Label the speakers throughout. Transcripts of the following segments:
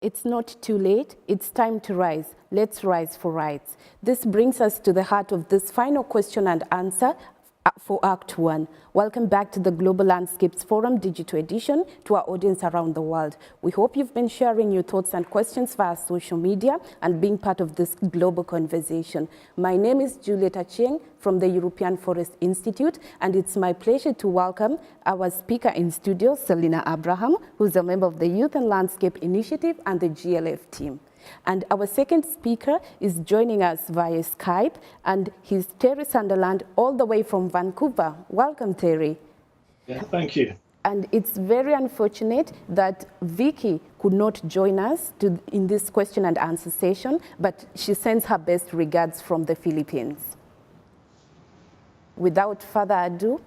Speaker 1: It's not too late. It's time to rise. Let's rise for rights. This brings us to the heart of this final question and answer for Act 1. Welcome back to the Global Landscapes Forum Digital Edition to our audience around the world. We hope you've been sharing your thoughts and questions via social media and being part of this global conversation. My name is Juliet Achieng from the European Forest Institute, and it's my pleasure to welcome our speaker in studio, Salina Abraham, who's a member of the Youth and Landscape Initiative and the GLF team. And our second speaker is joining us via Skype, and he's Terry Sunderland, all the way from Vancouver. Welcome, Terry.
Speaker 2: Yeah, thank you.
Speaker 1: And it's very unfortunate that Vicky could not join us in this question and answer session, but she sends her best regards from the Philippines. Without further ado,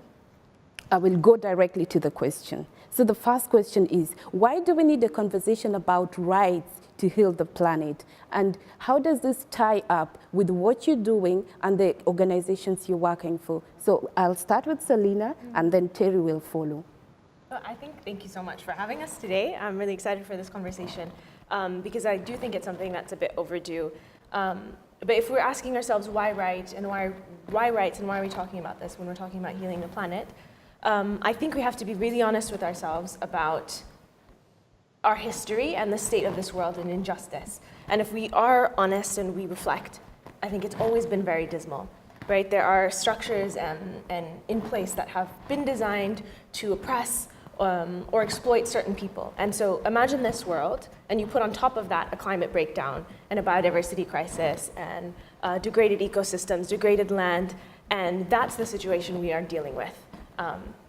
Speaker 1: I will go directly to the question. So the first question is, why do we need a conversation about rights to heal the planet? And how does this tie up with what you're doing and the organizations you're working for? So I'll start with Salina, and then Terry will follow.
Speaker 3: Thank you so much for having us today. I'm really excited for this conversation because I do think it's something that's a bit overdue. But if we're asking ourselves why rights and why rights and why are we talking about this when we're talking about healing the planet, I think we have to be really honest with ourselves about our history and the state of this world and injustice. And if we are honest and we reflect, I think it's always been very dismal, right? There are structures and in place that have been designed to oppress or exploit certain people. And so imagine this world, and you put on top of that a climate breakdown and a biodiversity crisis and degraded ecosystems, degraded land, and that's the situation we are dealing with.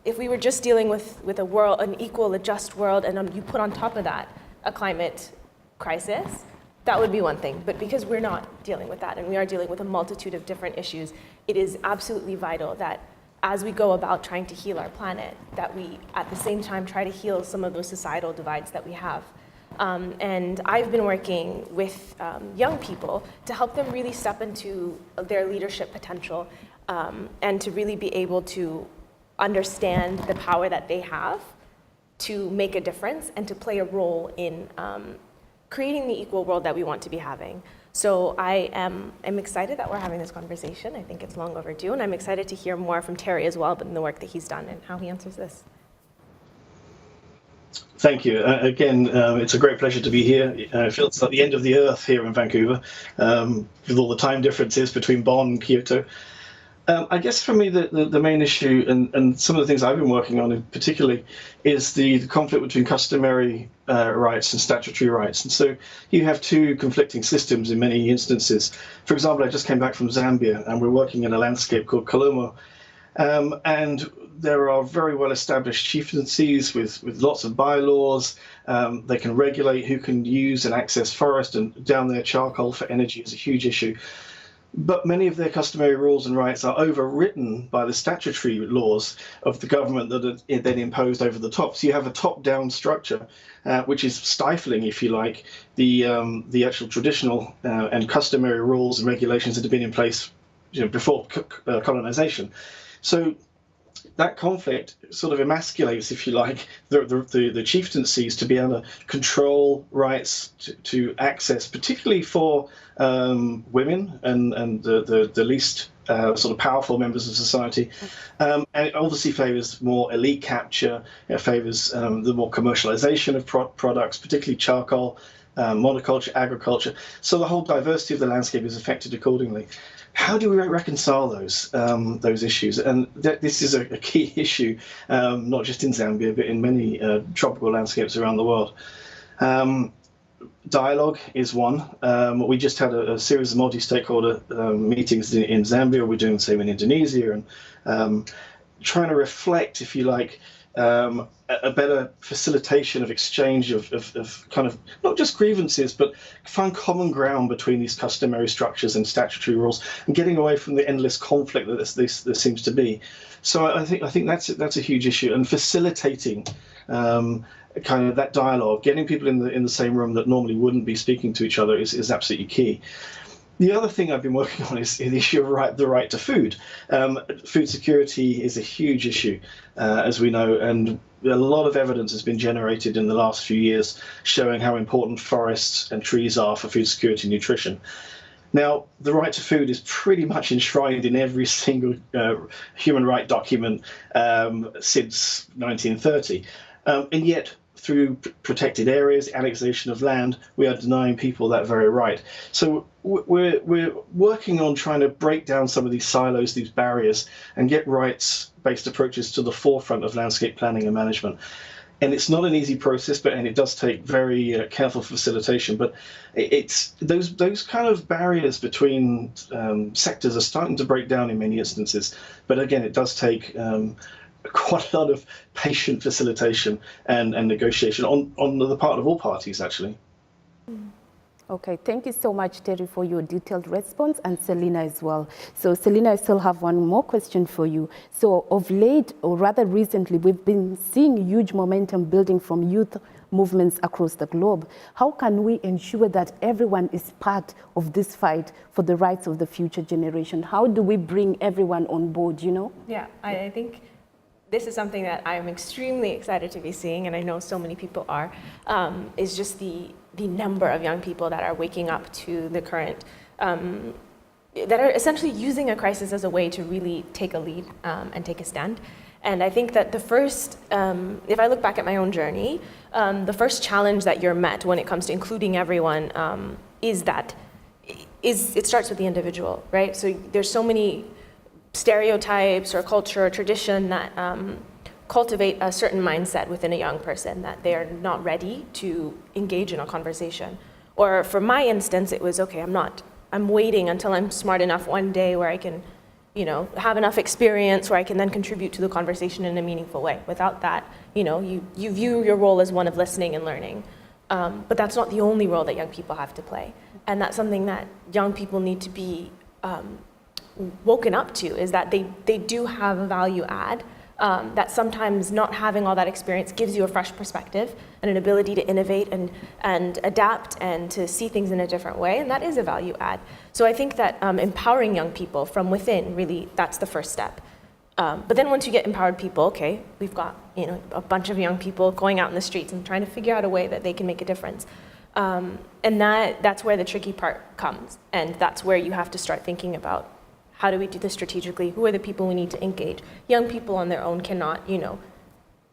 Speaker 3: If we were just dealing with a world, an equal, a just world, and you put on top of that a climate crisis, that would be one thing. But because we're not dealing with that, and we are dealing with a multitude of different issues, it is absolutely vital that as we go about trying to heal our planet, that we at the same time try to heal some of those societal divides that we have. And I've been working with young people to help them really step into their leadership potential and to really be able to understand the power that they have to make a difference and to play a role in creating the equal world that we want to be having. So I am excited that we're having this conversation. I think it's long overdue, and I'm excited to hear more from Terry as well, but in the work that he's done and how he answers this.
Speaker 2: Thank you. Again, it's a great pleasure to be here. It feels like the end of the earth here in Vancouver, with all the time differences between Bonn and Kyoto. I guess for me, the main issue and some of the things I've been working on in particularly is the conflict between customary rights and statutory rights. And so you have two conflicting systems in many instances. For example, I just came back from Zambia, and we're working in a landscape called Kalomo. And there are very well-established chieftaincies with lots of bylaws. They can regulate who can use and access forest, and down there charcoal for energy is a huge issue. But many of their customary rules and rights are overwritten by the statutory laws of the government that are then imposed over the top. So you have a top-down structure, which is stifling, if you like, the actual traditional and customary rules and regulations that have been in place, before colonization. So that conflict sort of emasculates, if you like, the chieftaincies to be able to control rights to access, particularly for women and the least sort of powerful members of society. And it obviously favors more elite capture, it favors the more commercialization of products, particularly charcoal, monoculture, agriculture. So the whole diversity of the landscape is affected accordingly. How do we reconcile those issues? And this is a key issue, not just in Zambia, but in many tropical landscapes around the world. Dialogue is one. We just had a series of multi-stakeholder meetings in Zambia. We're doing the same in Indonesia, and trying to reflect, if you like, a better facilitation of exchange of kind of not just grievances, but find common ground between these customary structures and statutory rules, and getting away from the endless conflict that there seems to be. So I think that's a huge issue, and facilitating kind of that dialogue, getting people in the same room that normally wouldn't be speaking to each other is absolutely key. The other thing I've been working on is the issue of the right to food. Food security is a huge issue, as we know, and a lot of evidence has been generated in the last few years showing how important forests and trees are for food security and nutrition. Now, the right to food is pretty much enshrined in every single human right document since 1930, and yet through protected areas, annexation of land, we are denying people that very right. So we're working on trying to break down some of these silos, these barriers, and get rights-based approaches to the forefront of landscape planning and management. And it's not an easy process, and it does take very careful facilitation. But it's those kind of barriers between sectors are starting to break down in many instances. But again, it does take quite a lot of patient facilitation and negotiation on the part of all parties, actually.
Speaker 1: Okay, thank you so much, Terry, for your detailed response, and Salina as well. So Salina, I still have one more question for you. So of late, or rather recently, we've been seeing huge momentum building from youth movements across the globe. How can we ensure that everyone is part of this fight for the rights of the future generation? How do we bring everyone on board, you know?
Speaker 3: Yeah, I think this is something that I'm extremely excited to be seeing, and I know so many people are, is just the number of young people that are waking up to the current, that are essentially using a crisis as a way to really take a lead and take a stand. And I think that the first, if I look back at my own journey, the first challenge that you're met when it comes to including everyone is it starts with the individual, right? So there's so many stereotypes or culture or tradition that cultivate a certain mindset within a young person that they are not ready to engage in a conversation. Or for my instance, it was, okay, I'm waiting until I'm smart enough one day where I can, have enough experience where I can then contribute to the conversation in a meaningful way. Without that, you view your role as one of listening and learning. But that's not the only role that young people have to play. And that's something that young people need to be woken up to, is that they do have a value add, that sometimes not having all that experience gives you a fresh perspective and an ability to innovate and adapt and to see things in a different way, and that is a value add. So I think that empowering young people from within, really, that's the first step. But then once you get empowered people, okay, we've got a bunch of young people going out in the streets and trying to figure out a way that they can make a difference. And that's where the tricky part comes, and that's where you have to start thinking about, how do we do this strategically? Who are the people we need to engage? Young people on their own cannot,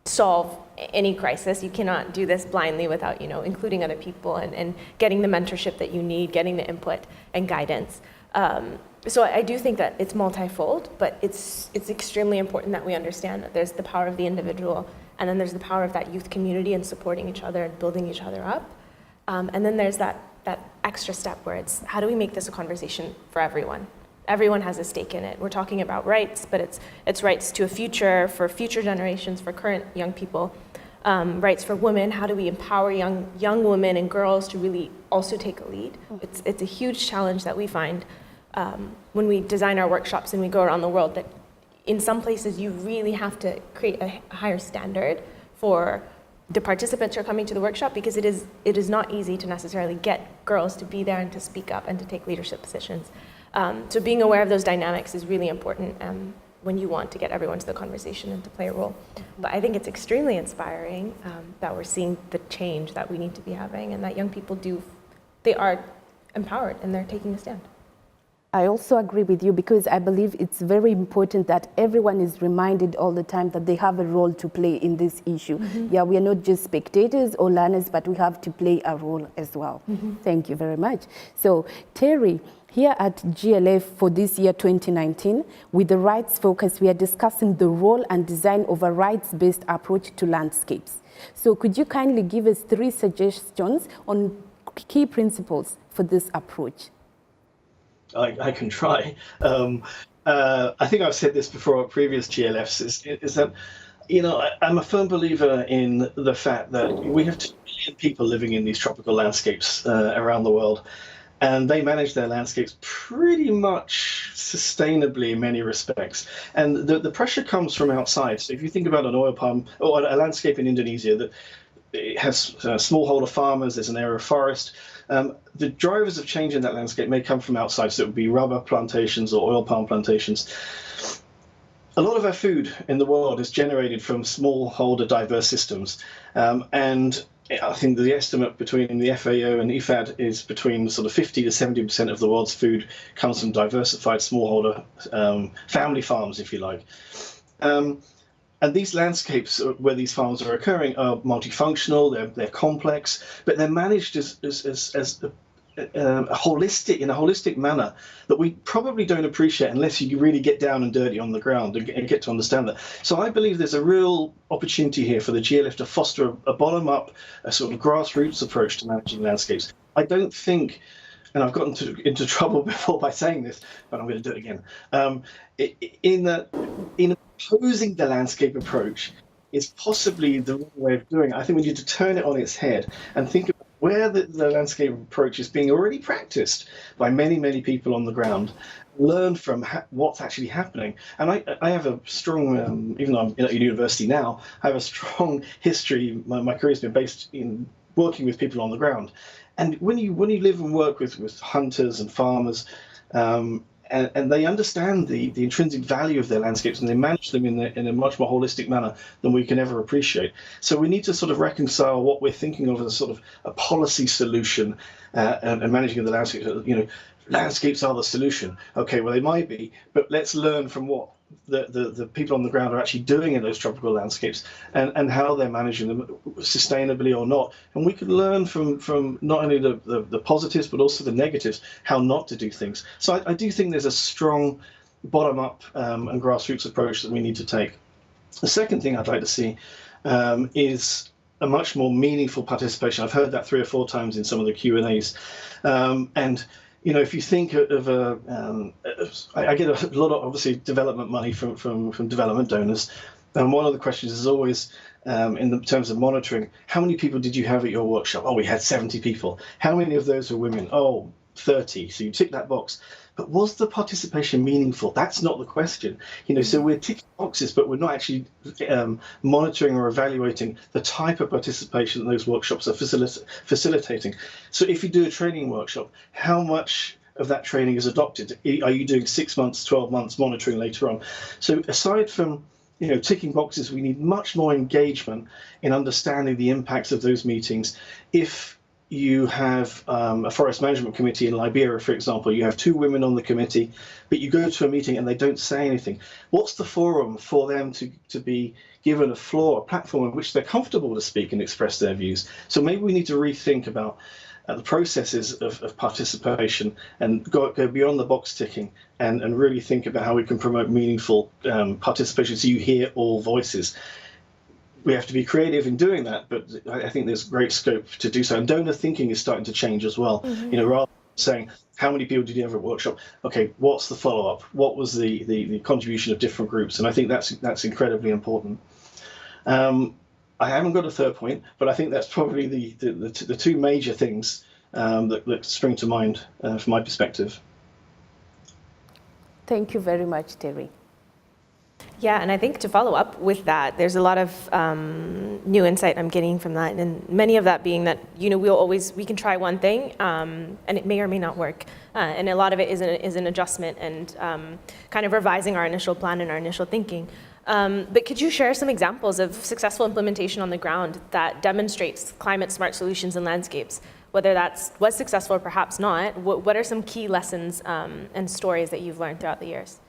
Speaker 3: solve any crisis. You cannot do this blindly without, including other people and getting the mentorship that you need, getting the input and guidance. So I do think that it's multifold, but it's extremely important that we understand that there's the power of the individual, and then there's the power of that youth community and supporting each other and building each other up. And then there's that extra step where it's, how do we make this a conversation for everyone? Everyone has a stake in it. We're talking about rights, but it's rights to a future, for future generations, for current young people. Rights for women, how do we empower young women and girls to really also take a lead? It's a huge challenge that we find when we design our workshops and we go around the world, that in some places you really have to create a higher standard for the participants who are coming to the workshop, because it is not easy to necessarily get girls to be there and to speak up and to take leadership positions. So being aware of those dynamics is really important when you want to get everyone to the conversation and to play a role. But I think it's extremely inspiring that we're seeing the change that we need to be having, and that young people they are empowered and they're taking a stand.
Speaker 1: I also agree with you, because I believe it's very important that everyone is reminded all the time that they have a role to play in this issue. Mm-hmm. Yeah, we are not just spectators or learners, but we have to play a role as well. Mm-hmm. Thank you very much. So, Terry, here at GLF for this year 2019, with the rights focus, we are discussing the role and design of a rights-based approach to landscapes. So could you kindly give us 3 suggestions on key principles for this approach?
Speaker 2: I can try. I think I've said this before at previous GLFs, is that, I'm a firm believer in the fact that we have 2 million people living in these tropical landscapes around the world, and they manage their landscapes pretty much sustainably in many respects. And the pressure comes from outside. So if you think about an oil palm or a landscape in Indonesia, it has smallholder farmers, there's an area of forest. The drivers of change in that landscape may come from outside, so it would be rubber plantations or oil palm plantations. A lot of our food in the world is generated from smallholder diverse systems, and I think the estimate between the FAO and IFAD is between sort of 50 to 70% of the world's food comes from diversified smallholder family farms, if you like. And these landscapes where these farms are occurring are multifunctional, they're complex, but they're managed as a holistic manner that we probably don't appreciate unless you really get down and dirty on the ground and get to understand that. So I believe there's a real opportunity here for the GLF to foster a bottom-up, a sort of grassroots approach to managing landscapes. I don't think, and I've gotten into trouble before by saying this, but I'm going to do it again. In opposing the landscape approach is possibly the wrong way of doing it. I think we need to turn it on its head and think about where the landscape approach is being already practiced by many, many people on the ground, learn from what's actually happening. And I have a strong, even though I'm at university now, I have a strong history. My career has been based in working with people on the ground. And when you live and work with hunters and farmers, and they understand the intrinsic value of their landscapes, and they manage them in a much more holistic manner than we can ever appreciate. So we need to sort of reconcile what we're thinking of as a sort of a policy solution and managing of the landscape. You know, landscapes are the solution. Okay, well, they might be, but let's learn from what the people on the ground are actually doing in those tropical landscapes and how they're managing them sustainably or not. And we can learn from not only the positives, but also the negatives, how not to do things. So I do think there's a strong bottom-up and grassroots approach that we need to take. The second thing I'd like to see is a much more meaningful participation. I've heard that 3 or 4 times in some of the Q&As. And you know, if you think of I get a lot of obviously development money from development donors, and one of the questions is always in terms of monitoring, how many people did you have at your workshop? Oh, we had 70 people. How many of those were women? Oh, 30. So you tick that box. But was the participation meaningful? That's not the question. You know, so we're ticking boxes, but we're not actually monitoring or evaluating the type of participation that those workshops are facilitating. So if you do a training workshop, how much of that training is adopted? Are you doing 6 months, 12 months monitoring later on? So aside from, you know, ticking boxes, we need much more engagement in understanding the impacts of those meetings. If you have a forest management committee in Liberia, for example, you have 2 women on the committee, but you go to a meeting and they don't say anything. What's the forum for them to be given a floor, a platform in which they're comfortable to speak and express their views? So maybe we need to rethink about the processes of participation and go beyond the box ticking and really think about how we can promote meaningful participation so you hear all voices. We have to be creative in doing that, but I think there's great scope to do so. And donor thinking is starting to change as well. Mm-hmm. You know, rather than saying, how many people did you have at workshop? Okay, what's the follow-up? What was the contribution of different groups? And I think that's incredibly important. I haven't got a third point, but I think that's probably the 2 major things that spring to mind from my perspective.
Speaker 1: Thank you very much, Terry.
Speaker 3: Yeah, and I think to follow up with that, there's a lot of new insight I'm getting from that, and many of that being that, you know, we can try one thing, and it may or may not work, and a lot of it is an adjustment and kind of revising our initial plan and our initial thinking. But could you share some examples of successful implementation on the ground that demonstrates climate-smart solutions in landscapes, whether was successful or perhaps not? What are some key lessons and stories that you've learned throughout the years?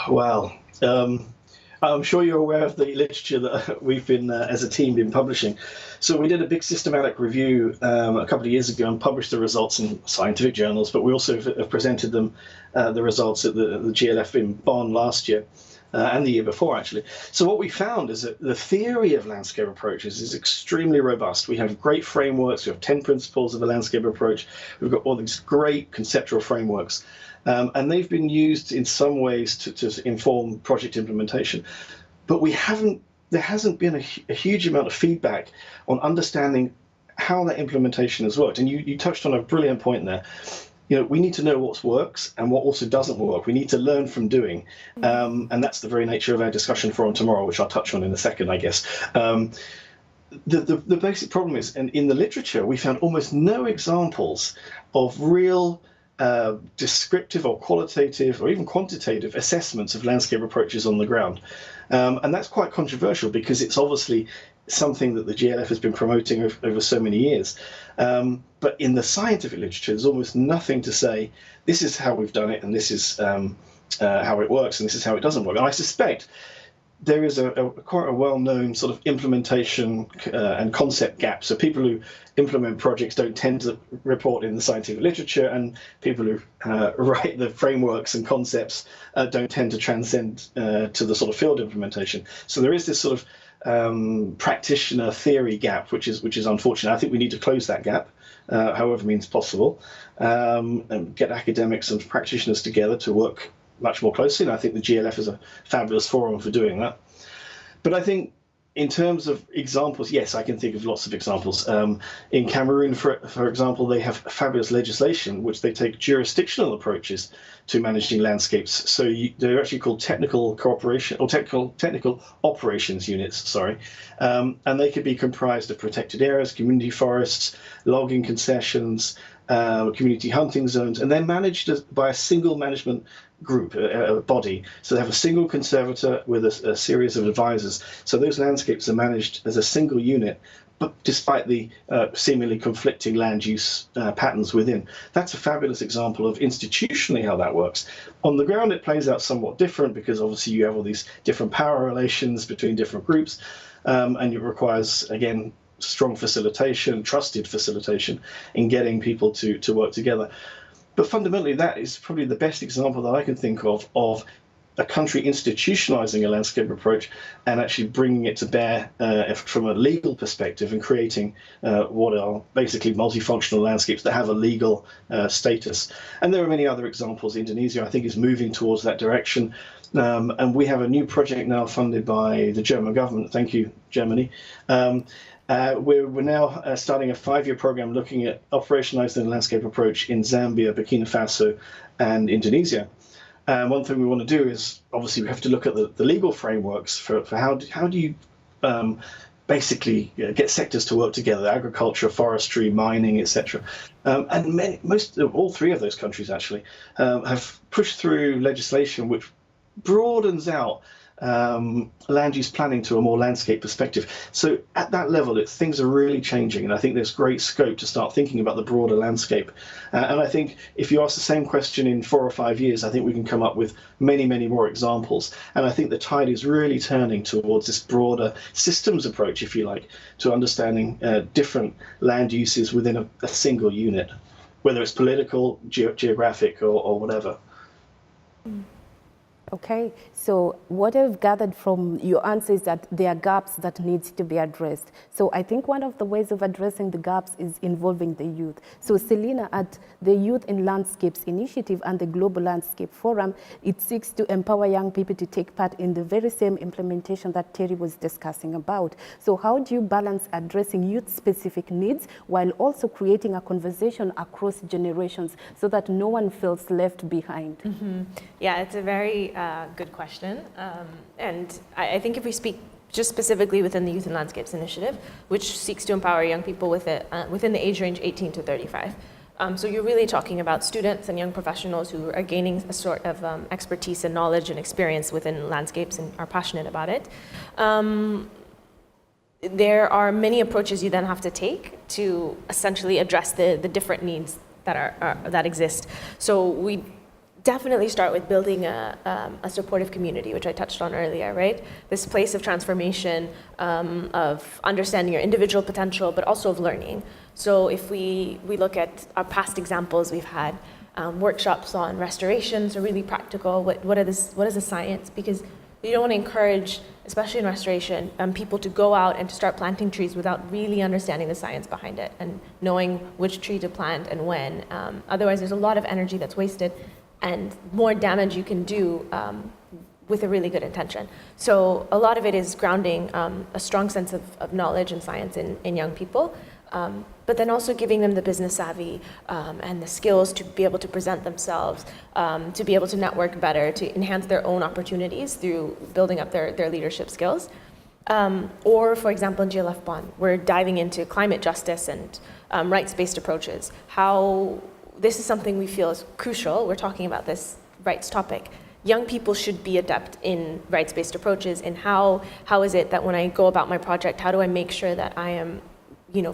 Speaker 2: Wow. I'm sure you're aware of the literature that we've been, as a team, been publishing. So we did a big systematic review a couple of years ago and published the results in scientific journals, but we also have presented them, the results at the GLF in Bonn last year and the year before, actually. So what we found is that the theory of landscape approaches is extremely robust. We have great frameworks. We have 10 principles of a landscape approach. We've got all these great conceptual frameworks. And they've been used in some ways to inform project implementation. But there hasn't been a huge amount of feedback on understanding how that implementation has worked. And you touched on a brilliant point there. You know, we need to know what works and what also doesn't work. We need to learn from doing. And that's the very nature of our discussion forum tomorrow, which I'll touch on in a second, I guess. the basic problem is, and in the literature, we found almost no examples of real descriptive or qualitative or even quantitative assessments of landscape approaches on the ground. And that's quite controversial because it's obviously something that the GLF has been promoting over so many years. But in the scientific literature, there's almost nothing to say, this is how we've done it, and this is how it works, and this is how it doesn't work. And I suspect there is quite a well-known sort of implementation and concept gap. So people who implement projects don't tend to report in the scientific literature, and people who write the frameworks and concepts don't tend to transcend to the sort of field implementation. So there is this sort of practitioner theory gap, which is unfortunate. I think we need to close that gap, however means possible, and get academics and practitioners together to work much more closely, and I think the GLF is a fabulous forum for doing that. But I think in terms of examples, yes, I can think of lots of examples. In Cameroon, for example, they have fabulous legislation which they take jurisdictional approaches to managing landscapes. So they're actually called technical cooperation or technical operations units, sorry. And they could be comprised of protected areas, community forests, logging concessions, community hunting zones, and they're managed by a single management group, a body. So they have a single conservator with a series of advisors. So those landscapes are managed as a single unit, but despite the seemingly conflicting land use patterns within. That's a fabulous example of institutionally how that works. On the ground, it plays out somewhat different because obviously you have all these different power relations between different groups, and it requires, again, strong facilitation, trusted facilitation in getting people to work together. But fundamentally, that is probably the best example that I can think of a country institutionalizing a landscape approach and actually bringing it to bear from a legal perspective and creating what are basically multifunctional landscapes that have a legal status. And there are many other examples. Indonesia, I think, is moving towards that direction. And we have a new project now funded by the German government. Thank you, Germany. We're now starting a 5-year program looking at operationalizing the landscape approach in Zambia, Burkina Faso, and Indonesia. One thing we want to do is, obviously, we have to look at the legal frameworks for how do you basically get sectors to work together: agriculture, forestry, mining, etc. And all 3 of those countries actually have pushed through legislation which broadens out land use planning to a more landscape perspective. So at that level, things are really changing, and I think there's great scope to start thinking about the broader landscape. And I think if you ask the same question in 4 or 5 years, I think we can come up with many, many more examples. And I think the tide is really turning towards this broader systems approach, if you like, to understanding different land uses within a single unit, whether it's political, geographic, or whatever.
Speaker 1: Okay, so what I've gathered from your answer is that there are gaps that need to be addressed. So I think one of the ways of addressing the gaps is involving the youth. So Salina, at the Youth in Landscapes Initiative and the Global Landscape Forum, it seeks to empower young people to take part in the very same implementation that Terry was discussing about. So how do you balance addressing youth-specific needs while also creating a conversation across generations so that no one feels left behind?
Speaker 3: Mm-hmm. Yeah, it's a very good question. And I think if we speak just specifically within the Youth and Landscapes Initiative, which seeks to empower young people within the age range 18 to 35. So you're really talking about students and young professionals who are gaining a sort of expertise and knowledge and experience within landscapes and are passionate about it. There are many approaches you then have to take to essentially address the different needs that exist. So we definitely start with building a supportive community, which I touched on earlier, right? This place of transformation, of understanding your individual potential, but also of learning. So if we look at our past examples, we've had workshops on restoration, so really practical. What is the science? Because you don't want to encourage, especially in restoration, people to go out and to start planting trees without really understanding the science behind it and knowing which tree to plant and when. Otherwise, there's a lot of energy that's wasted and more damage you can do with a really good intention. So a lot of it is grounding a strong sense of knowledge and science in young people, but then also giving them the business savvy and the skills to be able to present themselves, to be able to network better, to enhance their own opportunities through building up their leadership skills. Or, for example, in GLF Bond, we're diving into climate justice and rights-based approaches. How this is something we feel is crucial. We're talking about this rights topic. Young people should be adept in rights-based approaches, and how is it that when I go about my project, how do I make sure that I am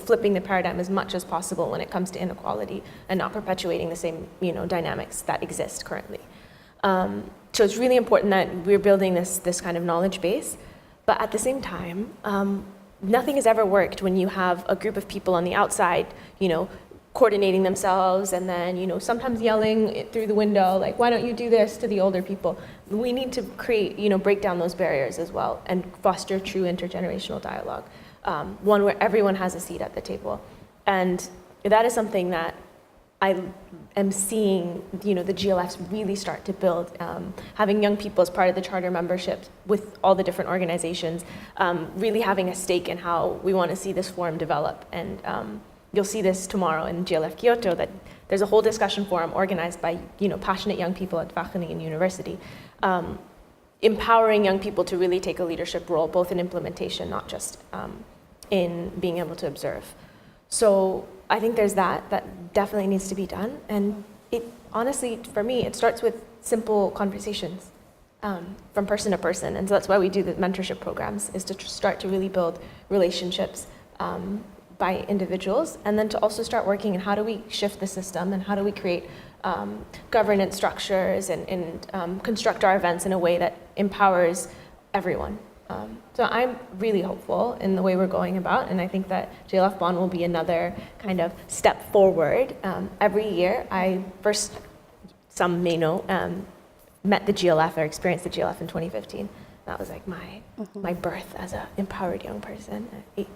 Speaker 3: flipping the paradigm as much as possible when it comes to inequality and not perpetuating the same, dynamics that exist currently. So it's really important that we're building this kind of knowledge base, but at the same time, nothing has ever worked when you have a group of people on the outside, coordinating themselves and then, sometimes yelling through the window, like, why don't you do this to the older people? We need to create, break down those barriers as well and foster true intergenerational dialogue. One where everyone has a seat at the table. And that is something that I am seeing, the GLFs really start to build, having young people as part of the charter membership with all the different organizations, really having a stake in how we want to see this forum develop. And you'll see this tomorrow in GLF Kyoto, that there's a whole discussion forum organized by, passionate young people at Wageningen University, empowering young people to really take a leadership role, both in implementation, not just in being able to observe. So I think there's that definitely needs to be done. And it honestly, for me, it starts with simple conversations from person to person. And so that's why we do the mentorship programs, is to start to really build relationships by individuals, and then to also start working on how do we shift the system and how do we create governance structures and construct our events in a way that empowers everyone. So I'm really hopeful in the way we're going about, and I think that GLF Bond will be another kind of step forward. Every year, some may know, met the GLF or experienced the GLF in 2015. That was like my birth as an empowered young person,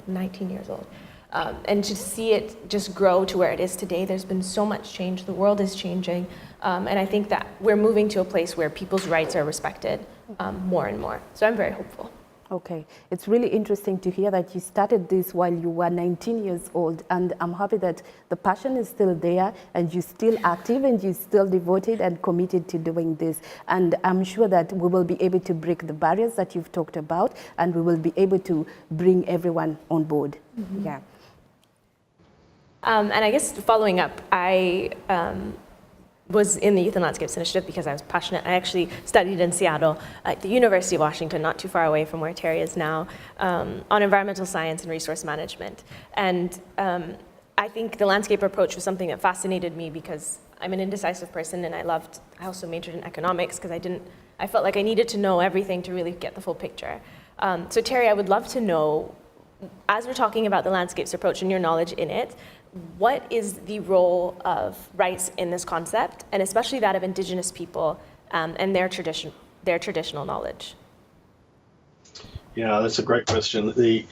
Speaker 3: 19 years old. And to see it just grow to where it is today, there's been so much change. The world is changing. And I think that we're moving to a place where people's rights are respected more and more. So I'm very hopeful.
Speaker 1: Okay, it's really interesting to hear that you started this while you were 19 years old, and I'm happy that the passion is still there and you're still active and you're still devoted and committed to doing this. And I'm sure that we will be able to break the barriers that you've talked about, and we will be able to bring everyone on board. Mm-hmm. Yeah.
Speaker 3: And I guess following up, I was in the Youth and Landscapes Initiative because I was passionate. I actually studied in Seattle at the University of Washington, not too far away from where Terry is now, on environmental science and resource management. And I think the landscape approach was something that fascinated me because I'm an indecisive person, and I also majored in economics because I felt like I needed to know everything to really get the full picture. So Terry, I would love to know, as we're talking about the landscapes approach and your knowledge in it, what is the role of rights in this concept, and especially that of Indigenous people and their traditional knowledge?
Speaker 2: Yeah, that's a great question. Again,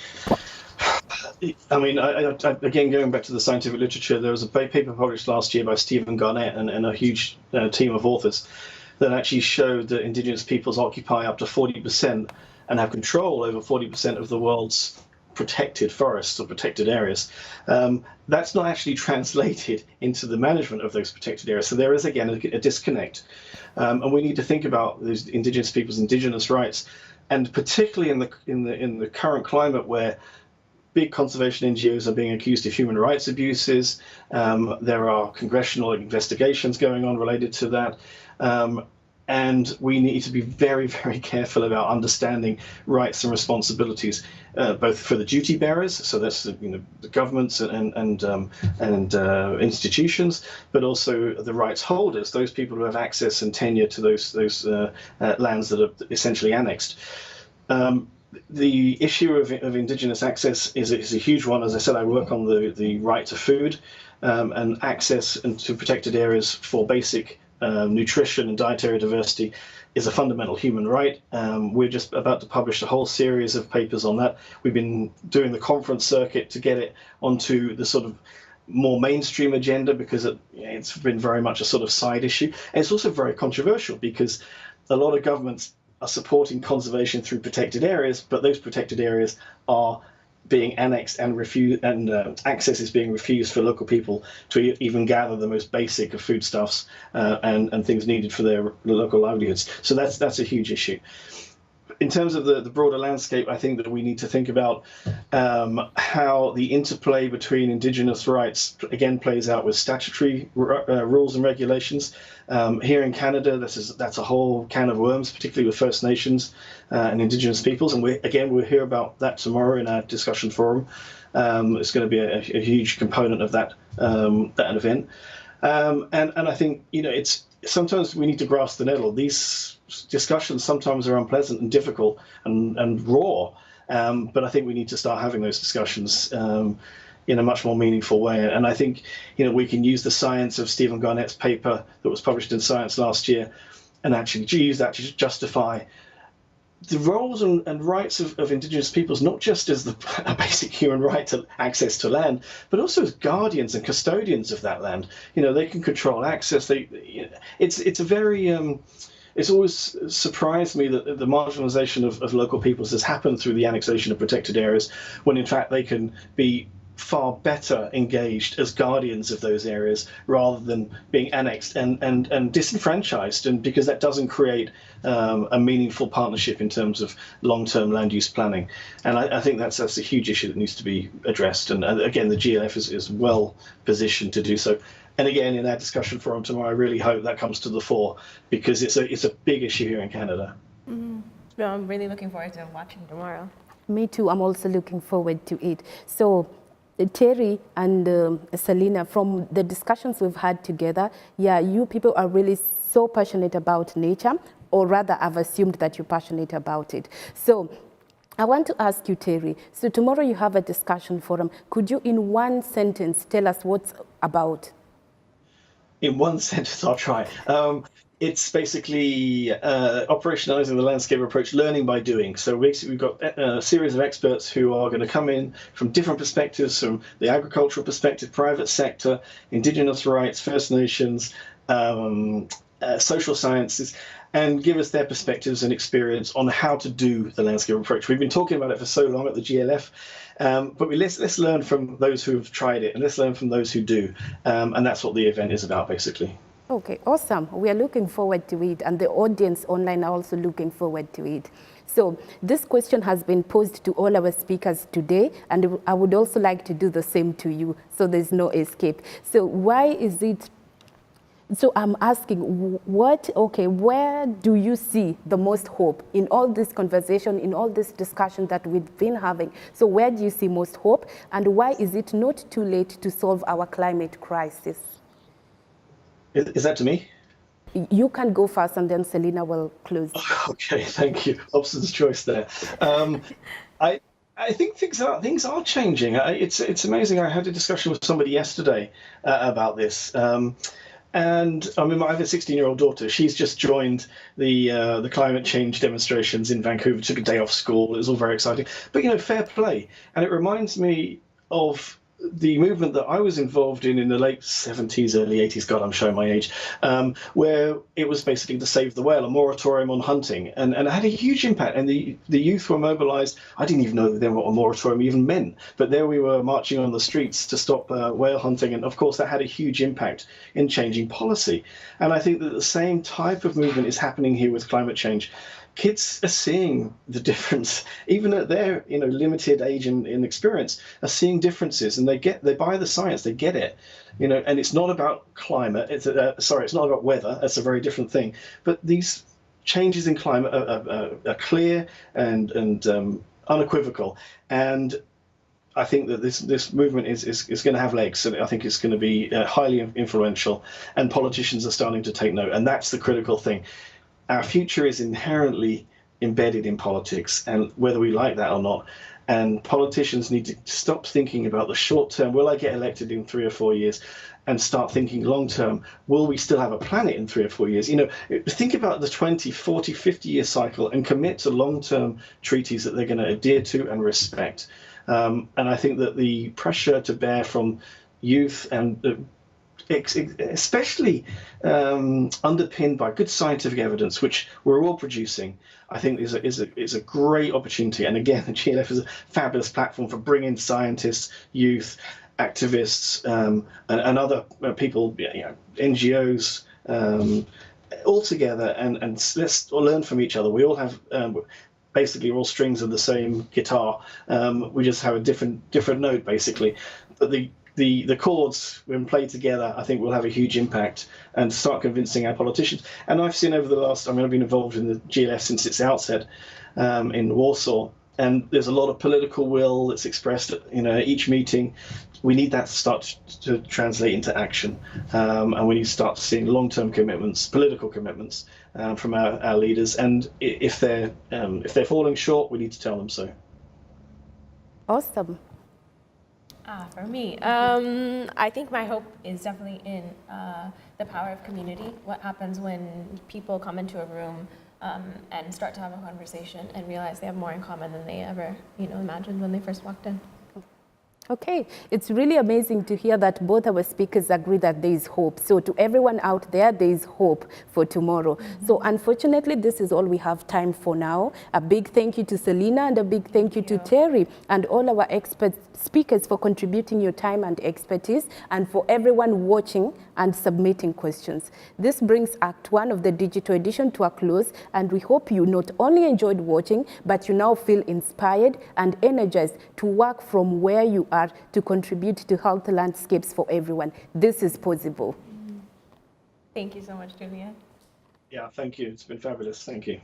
Speaker 2: going back to the scientific literature, there was a paper published last year by Stephen Garnett and a huge team of authors that actually showed that Indigenous peoples occupy up to 40% and have control over 40% of the world's protected forests or protected areas. That's not actually translated into the management of those protected areas. So there is, again, a disconnect. And we need to think about those Indigenous people's indigenous rights, and particularly in the current climate where big conservation NGOs are being accused of human rights abuses. There are congressional investigations going on related to that. And we need to be very, very careful about understanding rights and responsibilities, both for the duty bearers, so that's the governments and institutions, but also the rights holders, those people who have access and tenure to those lands that are essentially annexed. The issue of Indigenous access is a huge one. As I said, I work on the right to food and access to protected areas for basic nutrition and dietary diversity is a fundamental human right. We're just about to publish a whole series of papers on that. We've been doing the conference circuit to get it onto the sort of more mainstream agenda because it's been very much a sort of side issue. And it's also very controversial because a lot of governments are supporting conservation through protected areas, but those protected areas are being annexed and refused, and access is being refused for local people to even gather the most basic of foodstuffs and things needed for their local livelihoods. So that's a huge issue. in terms of the broader landscape, I think that we need to think about how the interplay between Indigenous rights, again, plays out with statutory rules and regulations. Here in Canada, that's a whole can of worms, particularly with First Nations and Indigenous peoples. And we'll hear about that tomorrow in our discussion forum. It's going to be a huge component of that event. And I think, it's sometimes we need to grasp the nettle. These discussions sometimes are unpleasant and difficult and raw, but I think we need to start having those discussions in a much more meaningful way. And I think, we can use the science of Stephen Garnett's paper that was published in Science last year and actually use that to justify the roles and rights of Indigenous peoples, not just as a basic human right to access to land, but also as guardians and custodians of that land. They can control access. It's a very it's always surprised me that the marginalization of local peoples has happened through the annexation of protected areas, when in fact they can be far better engaged as guardians of those areas rather than being annexed and disenfranchised, and because that doesn't create a meaningful partnership in terms of long-term land use planning. And I think that's a huge issue that needs to be addressed, and again the GLF is well positioned to do so. And again, in our discussion forum tomorrow, I really hope that comes to the fore, because it's a big issue here in Canada.
Speaker 3: Mm-hmm. No, I'm really looking forward to watching tomorrow.
Speaker 1: Me too. I'm also looking forward to it. So, Terry and Salina, from the discussions we've had together, you people are really so passionate about nature, or rather I've assumed that you're passionate about it. So I want to ask you, Terry, so tomorrow you have a discussion forum. Could you in one sentence tell us what's about?
Speaker 2: In one sentence, I'll try. It's basically operationalizing the landscape approach, learning by doing. So basically, we've got a series of experts who are going to come in from different perspectives, from the agricultural perspective, private sector, Indigenous rights, First Nations, social sciences, and give us their perspectives and experience on how to do the landscape approach. We've been talking about it for so long at the GLF, but let's learn from those who have tried it, and let's learn from those who do. And that's what the event is about, basically.
Speaker 1: Okay, awesome. We are looking forward to it, and the audience online are also looking forward to it. So this question has been posed to all our speakers today, and I would also like to do the same to you, so there's no escape. So why is it, so I'm asking, where do you see the most hope in all this conversation, in all this discussion that we've been having? So where do you see most hope, and why is it not too late to solve our climate crisis?
Speaker 2: Is that to me?
Speaker 1: You can go first, and then Salina will close.
Speaker 2: Okay, thank you. Hobson's choice there. I think things are changing. It's amazing. I had a discussion with somebody yesterday about this, and I mean, I have a 16-year-old daughter. She's just joined the climate change demonstrations in Vancouver. Took a day off school. It was all very exciting. But fair play. And it reminds me of the movement that I was involved in the late 70s, early 80s, God, I'm showing my age, where it was basically to save the whale, a moratorium on hunting. And it had a huge impact. And the youth were mobilized. I didn't even know then what a moratorium even meant. But there we were marching on the streets to stop whale hunting. And of course, that had a huge impact in changing policy. And I think that the same type of movement is happening here with climate change. Kids are seeing the difference, even at their limited age and experience, are seeing differences, and they buy the science, they get it, and it's not about climate. It's not about weather. That's a very different thing. But these changes in climate are clear and unequivocal, and I think that this movement is going to have legs, and I think it's going to be highly influential, and politicians are starting to take note, and that's the critical thing. Our future is inherently embedded in politics, and whether we like that or not, and politicians need to stop thinking about the short term, will I get elected in 3 or 4 years, and start thinking long term, will we still have a planet in 3 or 4 years? Think about the 20, 40, 50-year cycle and commit to long-term treaties that they're going to adhere to and respect. And I think that the pressure to bear from youth and especially underpinned by good scientific evidence, which we're all producing, I think is a great opportunity. And again, the GLF is a fabulous platform for bringing scientists, youth, activists, and other people, NGOs, all together, and let's all learn from each other. We all have basically are all strings of the same guitar. We just have a different note, basically. But the chords, when played together, I think will have a huge impact and start convincing our politicians. And I've seen over the last, I've been involved in the GLF since its outset in Warsaw, and there's a lot of political will that's expressed at each meeting. We need that to start to translate into action, and we need to start seeing long-term commitments, political commitments from our leaders. And if they're falling short, we need to tell them so.
Speaker 1: Awesome.
Speaker 3: For me, I think my hope is definitely in the power of community. What happens when people come into a room and start to have a conversation and realize they have more in common than they ever imagined when they first walked in.
Speaker 1: Okay, it's really amazing to hear that both our speakers agree that there is hope. So to everyone out there, there is hope for tomorrow. So unfortunately, this is all we have time for now. A big thank you to Salina and a big thank you to Terry and all our expert speakers for contributing your time and expertise, and for everyone watching and submitting questions. This brings Act 1 of the digital edition to a close, and we hope you not only enjoyed watching, but you now feel inspired and energized to work from where you are to contribute to healthy landscapes for everyone. This is possible.
Speaker 3: Thank you so much, Julia.
Speaker 2: Yeah, thank you. It's been fabulous. Thank you.